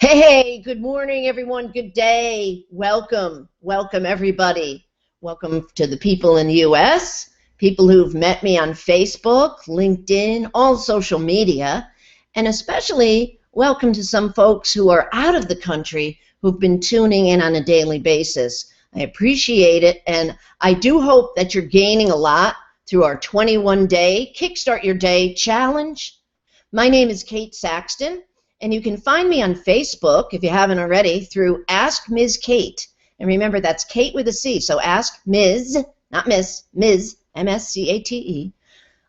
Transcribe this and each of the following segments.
Hey, good morning, everyone. Good day. Welcome. Welcome, everybody. Welcome to the people in the U.S., people who've met me on Facebook, LinkedIn, all social media, and especially welcome to some folks who are out of the country who've been tuning in on a daily basis. I appreciate it, and I do hope that you're gaining a lot through our 21-day Kickstart Your Day challenge. My name is Cate Saxton. And you can find me on Facebook, if you haven't already, through Ask Ms. Cate. And remember, that's Cate with a C. So Ask Ms., not Miss, Ms., M-S-C-A-T-E,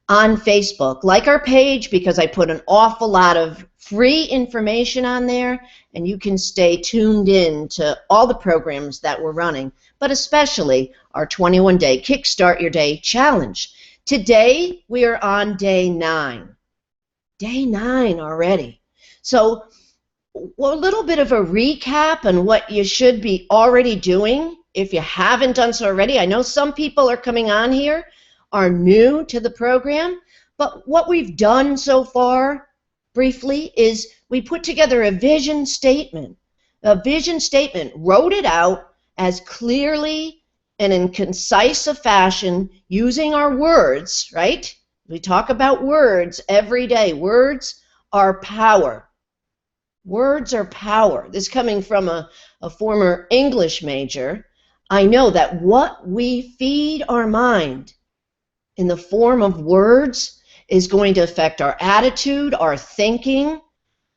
on Facebook. Like our page, because I put an awful lot of free information on there, and you can stay tuned in to all the programs that we're running, but especially our 21-day Kickstart Your Day challenge. Today, we are on day 9. Day 9 already. So a little bit of a recap on what you should be already doing if you haven't done so already. I know some people are coming on here, are new to the program, but what we've done so far, briefly, is we put together a vision statement. A vision statement, wrote it out as clearly and in concise a fashion using our words, right? We talk about words every day. Words are power. Words are power. This coming from a former English major. I know that what we feed our mind in the form of words is going to affect our attitude, our thinking,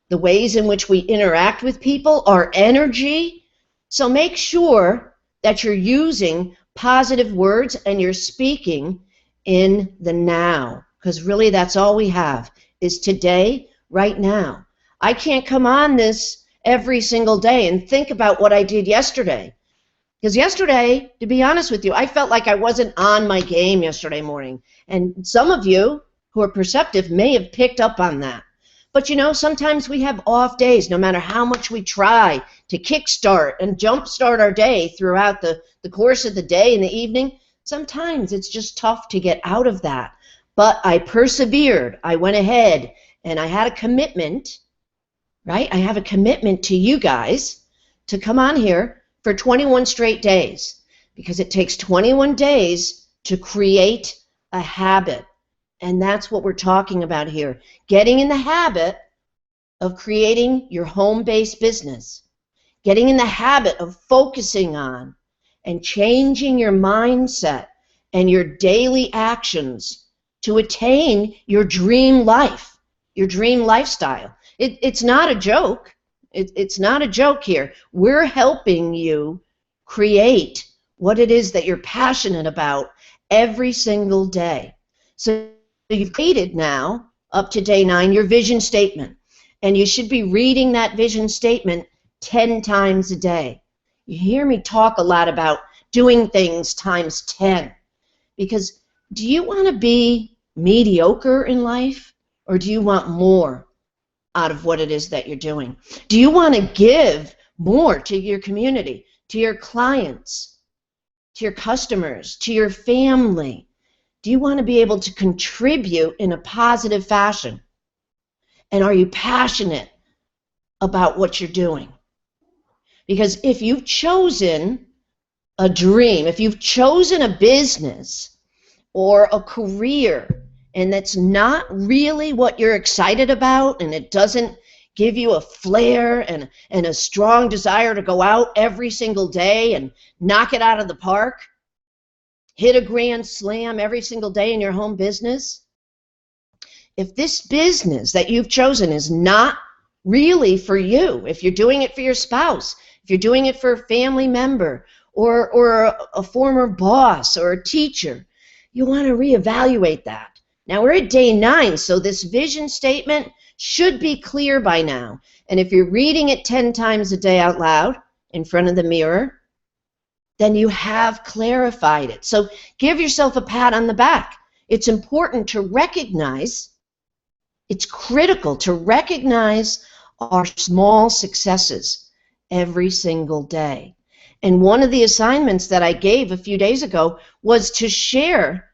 the ways in which we interact with people, our energy. So make sure that you're using positive words and you're speaking in the now, because really that's all we have is today, right now. I can't come on this every single day and think about what I did yesterday. Because yesterday, to be honest with you, I felt like I wasn't on my game yesterday morning. And some of you who are perceptive may have picked up on that. But you know, sometimes we have off days, no matter how much we try to kickstart and jumpstart our day throughout the course of the day and the evening. Sometimes it's just tough to get out of that. But I persevered. I went ahead and I had a commitment. Right? I have a commitment to you guys to come on here for 21 straight days, because it takes 21 days to create a habit. And that's what we're talking about here. Getting in the habit of creating your home-based business. Getting in the habit of focusing on and changing your mindset and your daily actions to attain your dream life, your dream lifestyle. It's not a joke. It's not a joke here. We're helping you create what it is that you're passionate about every single day. So you've created now, up to day 9, your vision statement. And you should be reading that vision statement 10 times a day. You hear me talk a lot about doing things times 10. Because do you want to be mediocre in life, or do you want more out of what it is that you're doing? Do you want to give more to your community, to your clients, to your customers, to your family? Do you want to be able to contribute in a positive fashion? And are you passionate about what you're doing? Because if you've chosen a dream, if you've chosen a business or a career, and that's not really what you're excited about, and it doesn't give you a flair and a strong desire to go out every single day and knock it out of the park, hit a grand slam every single day in your home business, if this business that you've chosen is not really for you, if you're doing it for your spouse, if you're doing it for a family member or a former boss or a teacher, you want to reevaluate that. Now, we're at day 9, so this vision statement should be clear by now. And if you're reading it 10 times a day out loud in front of the mirror, then you have clarified it. So give yourself a pat on the back. It's important to recognize, it's critical to recognize our small successes every single day. And one of the assignments that I gave a few days ago was to share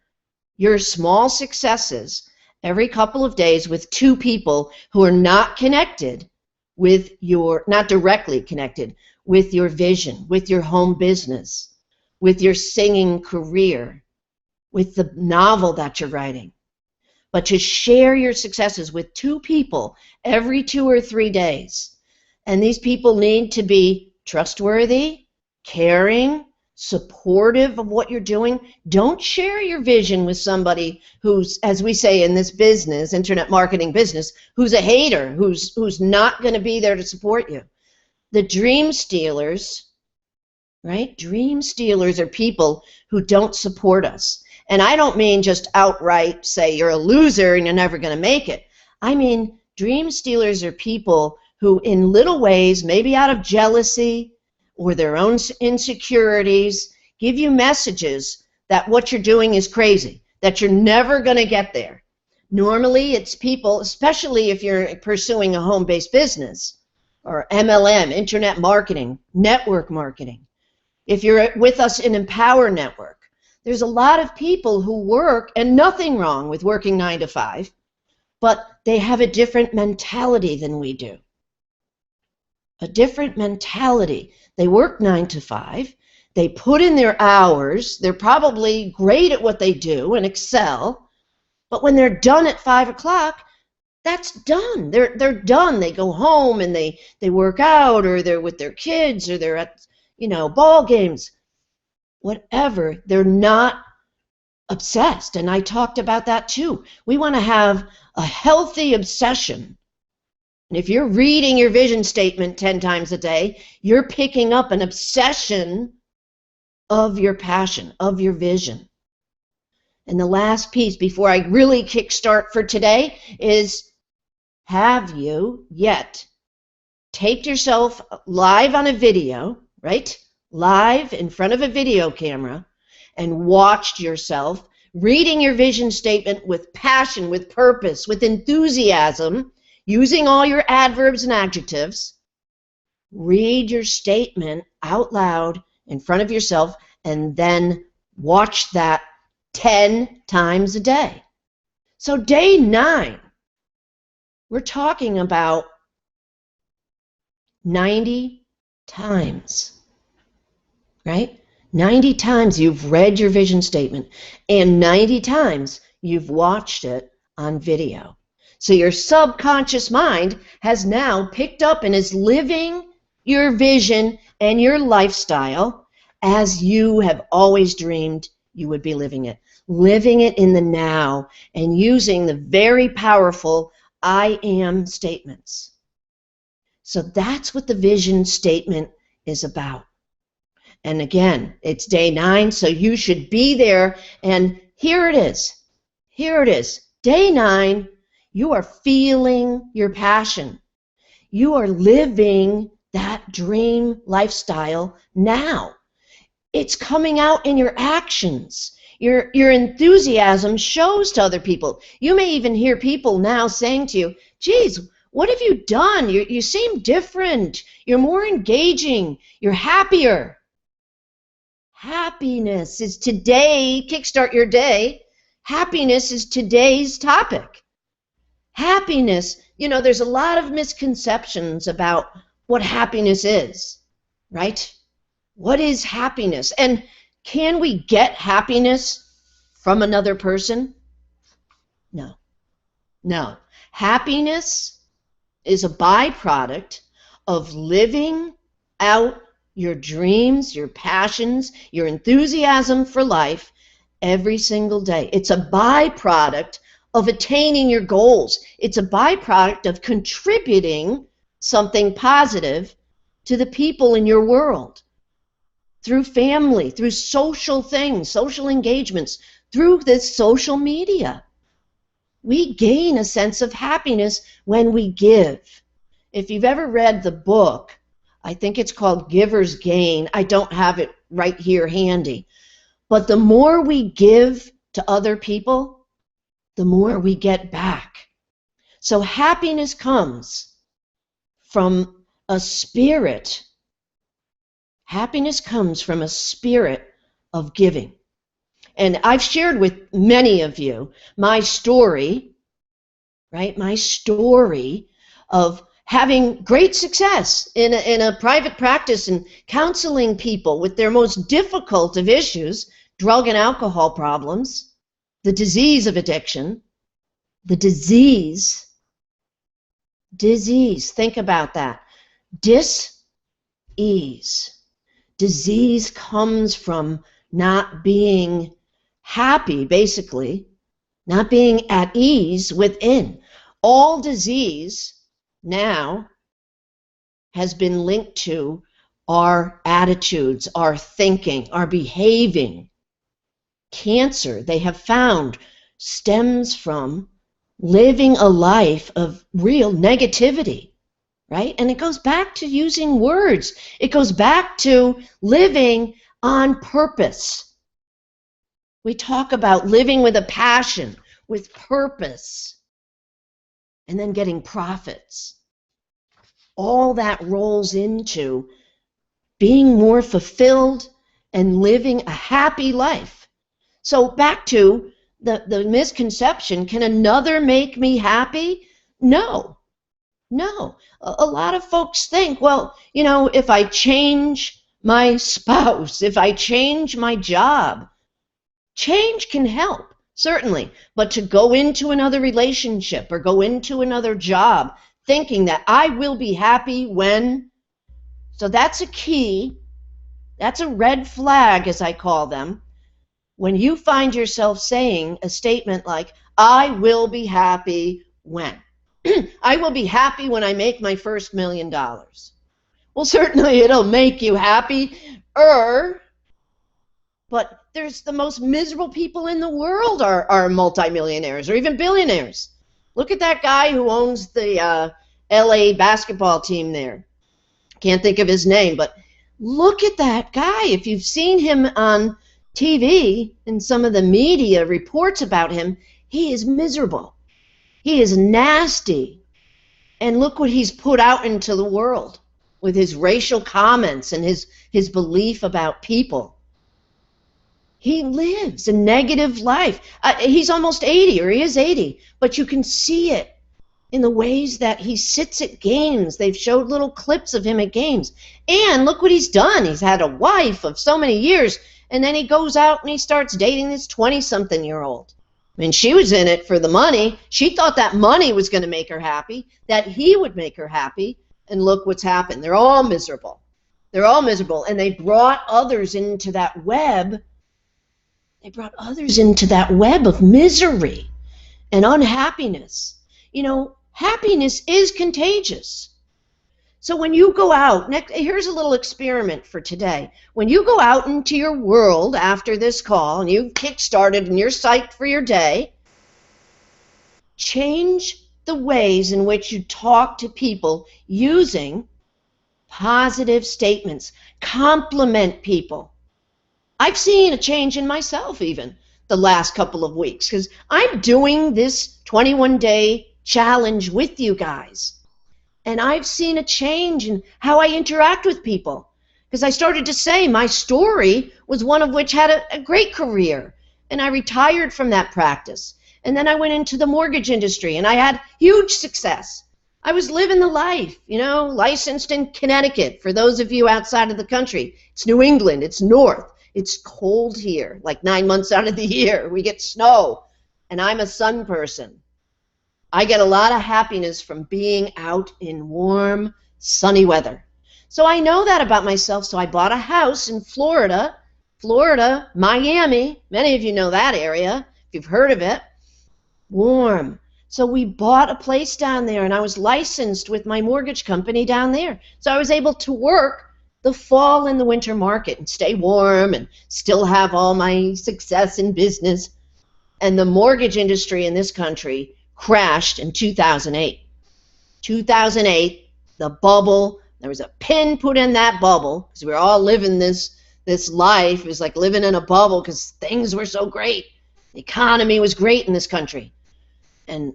your small successes every couple of days with 2 people who are not connected with your, not directly connected, with your vision, with your home business, with your singing career, with the novel that you're writing. But to share your successes with 2 people every 2 or 3 days. And these people need to be trustworthy, caring, supportive of what you're doing. Don't share your vision with somebody who's, as we say in this business, internet marketing business, who's a hater, who's not going to be there to support you. The dream stealers, right? Dream stealers are people who don't support us. And I don't mean just outright say you're a loser and you're never going to make it. I mean dream stealers are people who in little ways, maybe out of jealousy or their own insecurities, give you messages that what you're doing is crazy, that you're never going to get there. Normally it's people, especially if you're pursuing a home-based business or MLM, internet marketing, network marketing. If you're with us in Empower Network, there's a lot of people who work, and nothing wrong with working 9 to 5, but they have a different mentality than we do. A different mentality. They work 9 to 5. They put in their hours. They're probably great at what they do and excel. But when they're done at 5 o'clock, that's done. They're done. They go home and they work out, or they're with their kids, or they're at ball games. Whatever. They're not obsessed. And I talked about that too. We want to have a healthy obsession. And if you're reading your vision statement 10 times a day, you're picking up an obsession of your passion, of your vision. And the last piece before I really kickstart for today is, have you yet taped yourself live on a video, right? Live in front of a video camera, and watched yourself reading your vision statement with passion, with purpose, with enthusiasm, using all your adverbs and adjectives. Read your statement out loud in front of yourself, and then watch that 10 times a day. So day 9, we're talking about 90 times, right? 90 times you've read your vision statement, and 90 times you've watched it on video. So your subconscious mind has now picked up and is living your vision and your lifestyle as you have always dreamed you would be living it in the now, and using the very powerful I am statements. So that's what the vision statement is about. And again, it's day 9, so you should be there. And here it is. Here it is. Day 9, you are feeling your passion. You are living that dream lifestyle now. It's coming out in your actions. Your enthusiasm shows to other people. You may even hear people now saying to you, geez, what have you done? You seem different. You're more engaging. You're happier. Happiness is today, kickstart your day. Happiness is today's topic. Happiness, there's a lot of misconceptions about what happiness is, right? What is happiness? And can we get happiness from another person? No. No. Happiness is a byproduct of living out your dreams, your passions, your enthusiasm for life every single day. It's a byproduct of attaining your goals. It's a byproduct of contributing something positive to the people in your world, through family, through social things, social engagements, through this social media. We gain a sense of happiness when we give. If you've ever read the book, I think it's called Giver's Gain. I don't have it right here handy. But the more we give to other people, the more we get back. So happiness comes from a spirit. Happiness comes from a spirit of giving. And I've shared with many of you my story, right? My story of having great success in a private practice and counseling people with their most difficult of issues, drug and alcohol problems, the disease of addiction, the disease, think about that, dis-ease. Disease comes from not being happy, basically, not being at ease within. All disease now has been linked to our attitudes, our thinking, our behaving. Cancer, they have found, stems from living a life of real negativity, right? And it goes back to using words. It goes back to living on purpose. We talk about living with a passion, with purpose, and then getting profits. All that rolls into being more fulfilled and living a happy life. So back to the misconception, can another make me happy? No. A lot of folks think, well, if I change my spouse, if I change my job, change can help, certainly. But to go into another relationship or go into another job thinking that I will be happy when, so that's a key, that's a red flag, as I call them. When you find yourself saying a statement like, I will be happy when. I will be happy when I make my first $1 million. Well, certainly it'll make you happy, but there's the most miserable people in the world are multimillionaires or even billionaires. Look at that guy who owns the LA basketball team there. Can't think of his name, but look at that guy. If you've seen him on TV and some of the media reports about him, he is miserable. He is nasty. And look what he's put out into the world with his racial comments and his belief about people. He lives a negative life. He's almost 80, or he is 80, but you can see it in the ways that he sits at games. They've showed little clips of him at games. And look what he's done. He's had a wife of so many years, and then he goes out and he starts dating this 20-something-year-old. I mean, she was in it for the money. She thought that money was going to make her happy, that he would make her happy, and look what's happened. They're all miserable. They're all miserable, and they brought others into that web. They brought others into that web of misery and unhappiness. Happiness is contagious. So when you go out, here's a little experiment for today. When you go out into your world after this call and you've kick-started and you're psyched for your day, change the ways in which you talk to people using positive statements. Compliment people. I've seen a change in myself even the last couple of weeks because I'm doing this 21-day challenge with you guys. And I've seen a change in how I interact with people. Because I started to say my story was one of which had a great career. And I retired from that practice. And then I went into the mortgage industry and I had huge success. I was living the life, licensed in Connecticut. For those of you outside of the country, it's New England, it's north. It's cold here, like 9 months out of the year. We get snow. And I'm a sun person. I get a lot of happiness from being out in warm, sunny weather. So I know that about myself, so I bought a house in Florida, Miami. Many of you know that area, if you've heard of it. Warm. So we bought a place down there, and I was licensed with my mortgage company down there. So I was able to work the fall and the winter market and stay warm and still have all my success in business. And the mortgage industry in this country crashed in 2008. 2008, the bubble, there was a pin put in that bubble because we were all living this life. It was like living in a bubble because things were so great. The economy was great in this country. And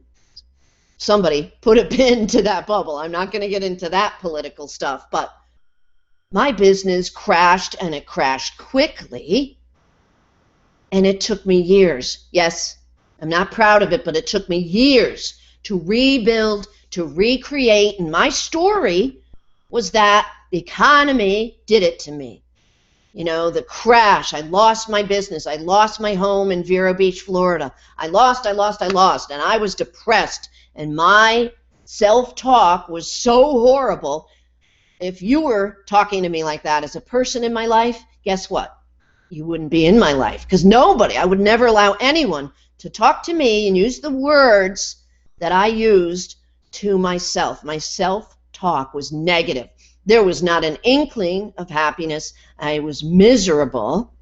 somebody put a pin to that bubble. I'm not going to get into that political stuff, but my business crashed, and it crashed quickly, and it took me years. Yes, I'm not proud of it, but it took me years to rebuild, to recreate, and my story was that the economy did it to me. You know, the crash, I lost my business, I lost my home in Vero Beach, Florida. I lost, and I was depressed, and my self-talk was so horrible. If you were talking to me like that as a person in my life, guess what? You wouldn't be in my life, because I would never allow anyone to talk to me and use the words that I used to myself. My self-talk was negative. There was not an inkling of happiness. I was miserable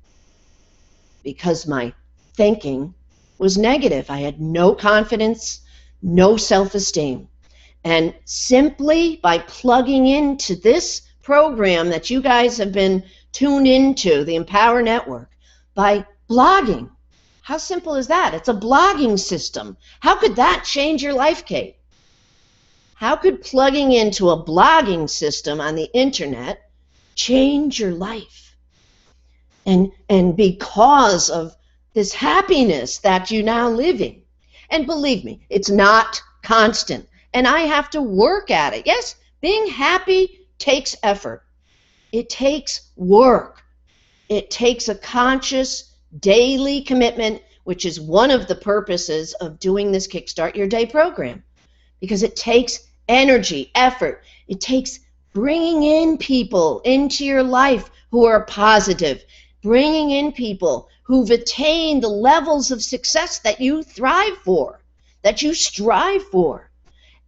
because my thinking was negative. I had no confidence, no self-esteem. And simply by plugging into this program that you guys have been tuned into, the Empower Network, by blogging. How simple is that? It's a blogging system. How could that change your life, Cate? How could plugging into a blogging system on the internet change your life? And because of this happiness that you now live in. And believe me, it's not constant. And I have to work at it. Yes, being happy takes effort. It takes work. It takes a conscious daily commitment, which is one of the purposes of doing this Kickstart Your Day program. Because it takes energy, effort. It takes bringing in people into your life who are positive, bringing in people who've attained the levels of success that you thrive for, that you strive for.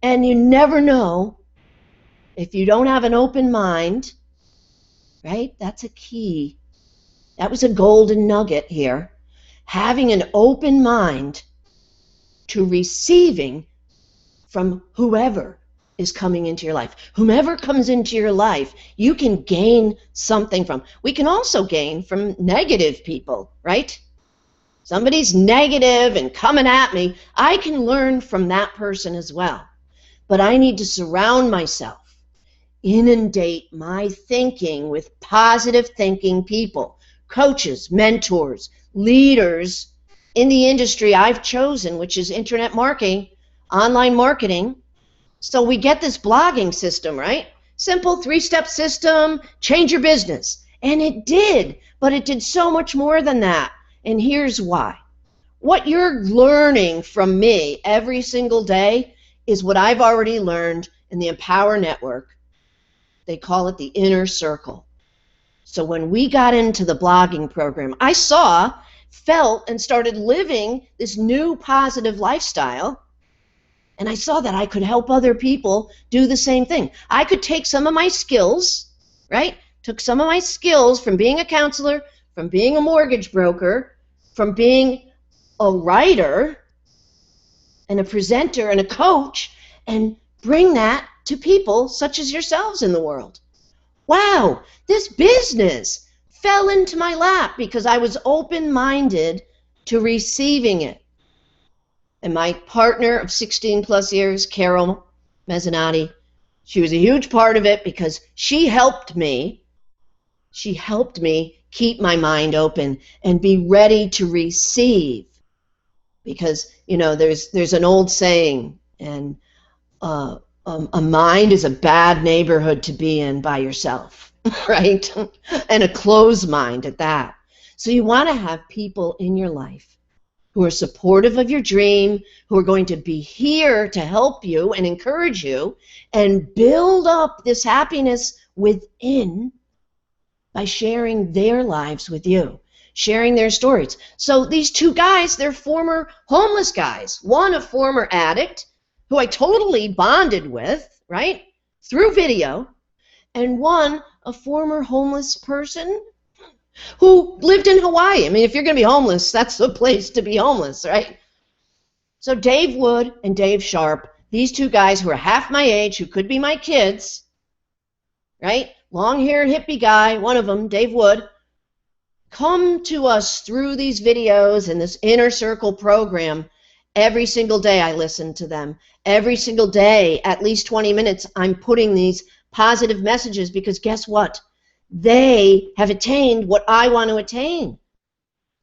And you never know, if you don't have an open mind, right? That's a key. That was a golden nugget here. Having an open mind to receiving from whoever is coming into your life. Whomever comes into your life, you can gain something from. We can also gain from negative people, right? Somebody's negative and coming at me. I can learn from that person as well. But I need to surround myself, inundate my thinking with positive thinking people, coaches, mentors, leaders in the industry I've chosen, which is internet marketing, online marketing. So we get this blogging system, right? Simple 3-step system, change your business. And it did, but it did so much more than that. And here's why. What you're learning from me every single day is what I've already learned in the Empower Network. They call it the inner circle. So when we got into the blogging program, I saw, felt, and started living this new positive lifestyle. And I saw that I could help other people do the same thing. I could take some of my skills, right? Took some of my skills from being a counselor, from being a mortgage broker, from being a writer and a presenter and a coach, and bring that to people such as yourselves in the world. Wow, this business fell into my lap because I was open-minded to receiving it. And my partner of 16 plus years, Carol Mezzanotti, she was a huge part of it because she helped me keep my mind open and be ready to receive. Because, you know, there's an old saying, and a mind is a bad neighborhood to be in by yourself, right? And a closed mind at that. So you want to have people in your life who are supportive of your dream, who are going to be here to help you and encourage you and build up this happiness within by sharing their lives with you, sharing their stories. So these two guys, they're former homeless guys. One, a former addict who I totally bonded with, right, through video, and one, a former homeless person who lived in Hawaii. I mean, if you're going to be homeless, that's the place to be homeless, right? So Dave Wood and Dave Sharp, these two guys who are half my age, who could be my kids, right? Long-haired hippie guy, one of them, Dave Wood, come to us through these videos and this Inner Circle program. Every single day I listen to them. Every single day, at least 20 minutes, I'm putting these positive messages because guess what? They have attained what I want to attain.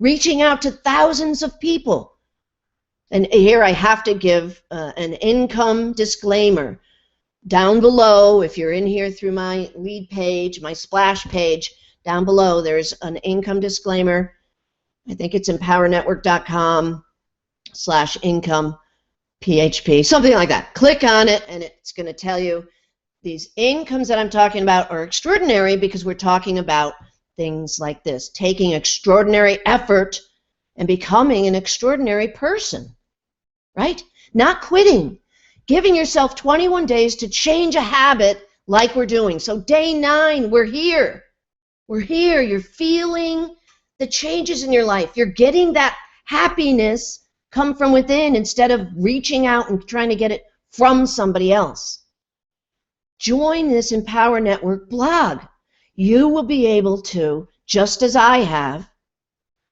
Reaching out to thousands of people. And here I have to give an income disclaimer. Down below, if you're in here through my lead page, my splash page, down below there's an income disclaimer. I think it's empowernetwork.com/income PHP, something like that. Click on it and it's going to tell you these incomes that I'm talking about are extraordinary because we're talking about things like this, taking extraordinary effort and becoming an extraordinary person, right? Not quitting, giving yourself 21 days to change a habit like we're doing. So day 9, we're here. We're here. You're feeling the changes in your life. You're getting that happiness come from within instead of reaching out and trying to get it from somebody else. Join this Empower Network blog. You will be able to, just as I have,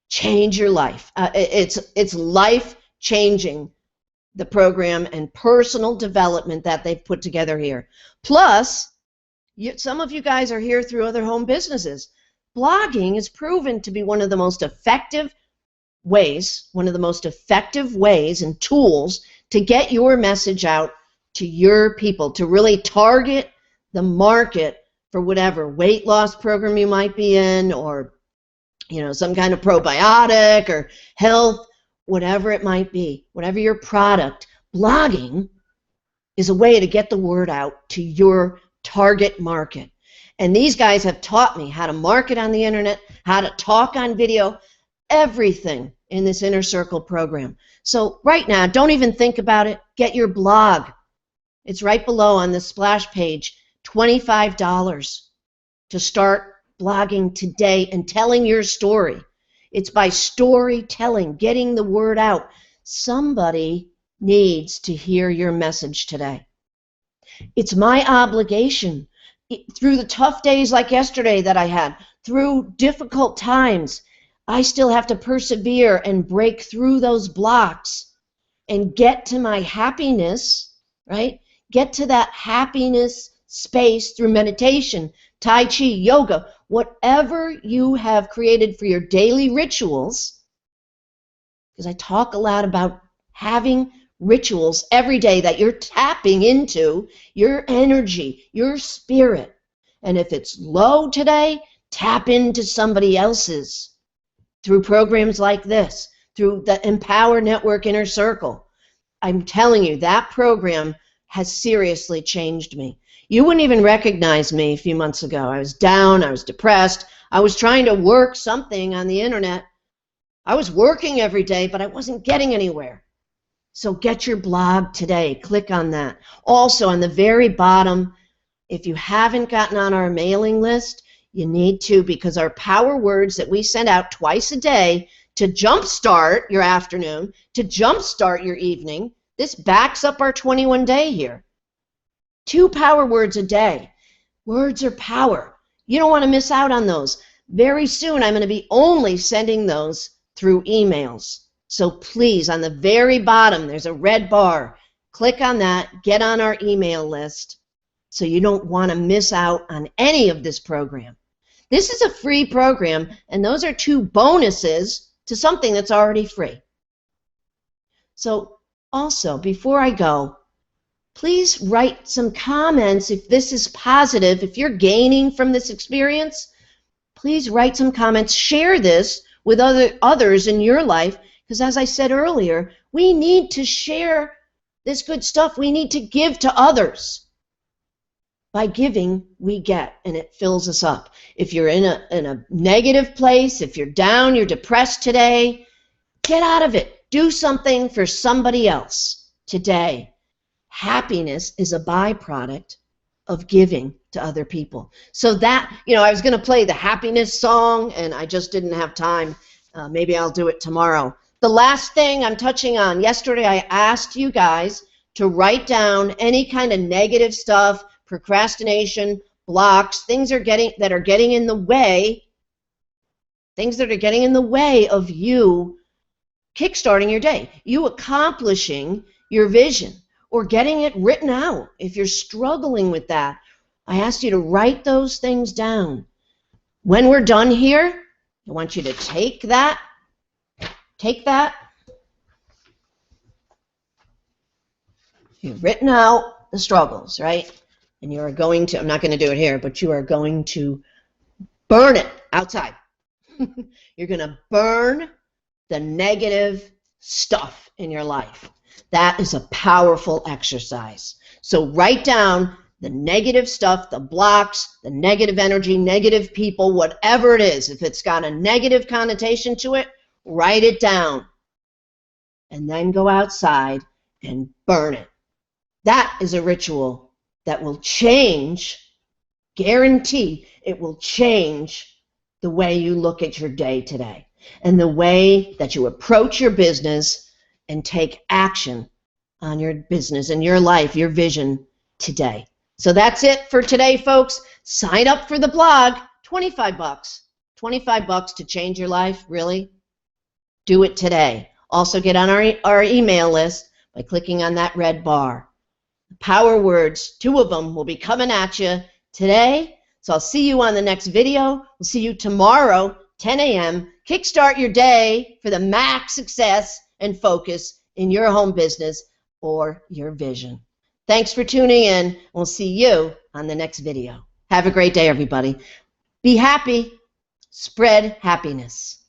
change your life. It's life-changing, the program and personal development that they've put together here. Plus, some of you guys are here through other home businesses. Blogging is proven to be one of the most effective ways and tools to get your message out to your people, to really target the market for whatever weight loss program you might be in, or some kind of probiotic or health, whatever it might be, whatever your product. Blogging is a way to get the word out to your target market. And these guys have taught me how to market on the internet, how to talk on video, everything in this Inner Circle program. So right now, don't even think about it. Get your blog. It's right below on the splash page, $25 to start blogging today and telling your story. It's by storytelling, getting the word out. Somebody needs to hear your message today. It's my obligation. Through the tough days like yesterday that I had, through difficult times, I still have to persevere and break through those blocks and get to my happiness, right? Get to that happiness space through meditation, Tai Chi, yoga, whatever you have created for your daily rituals, because I talk a lot about having rituals every day that you're tapping into your energy, your spirit. And if it's low today, tap into somebody else's through programs like this, through the Empower Network Inner Circle. I'm telling you, that program has seriously changed me. You wouldn't even recognize me a few months ago. I was down, I was depressed, I was trying to work something on the internet. I was working every day, but I wasn't getting anywhere. So get your blog today. Click on that. Also, on the very bottom, if you haven't gotten on our mailing list, you need to, because our power words that we send out twice a day to jumpstart your afternoon, to jumpstart your evening, this backs up our 21-day here. 2 power words a day. Words are power. You don't want to miss out on those. Very soon, I'm going to be only sending those through emails. So please, on the very bottom, there's a red bar. Click on that. Get on our email list so you don't want to miss out on any of this program. This is a free program, and those are 2 bonuses to something that's already free. So also, before I go, please write some comments if this is positive. If you're gaining from this experience, please write some comments. Share this with others in your life, because as I said earlier, we need to share this good stuff. We need to give to others. By giving, we get, and it fills us up. If you're in a negative place, if you're down, you're depressed today, get out of it. Do something for somebody else today. Happiness is a byproduct of giving to other people. So that, I was going to play the happiness song, and I just didn't have time. Maybe I'll do it tomorrow. The last thing I'm touching on, yesterday I asked you guys to write down any kind of negative stuff, procrastination, blocks, things that are getting in the way, things that are getting in the way of you kickstarting your day, you accomplishing your vision, or getting it written out. If you're struggling with that, I asked you to write those things down. When we're done here, I want you to take that, You've written out the struggles, right? And you are going to, I'm not going to do it here, but you are going to burn it outside. You're going to burn the negative stuff in your life. That is a powerful exercise. So write down the negative stuff, the blocks, the negative energy, negative people, whatever it is. If it's got a negative connotation to it, write it down. And then go outside and burn it. That is a ritual that will change, guarantee it will change the way you look at your day today and the way that you approach your business and take action on your business and your life, your vision today. So that's it for today, folks. Sign up for the blog, $25. $25 to change your life, really? Do it today. Also get on our email list by clicking on that red bar. The power words, 2 of them will be coming at you today. So I'll see you on the next video. We'll see you tomorrow, 10 a.m. Kickstart your day for the max success and focus in your home business or your vision. Thanks for tuning in. We'll see you on the next video. Have a great day, everybody. Be happy. Spread happiness.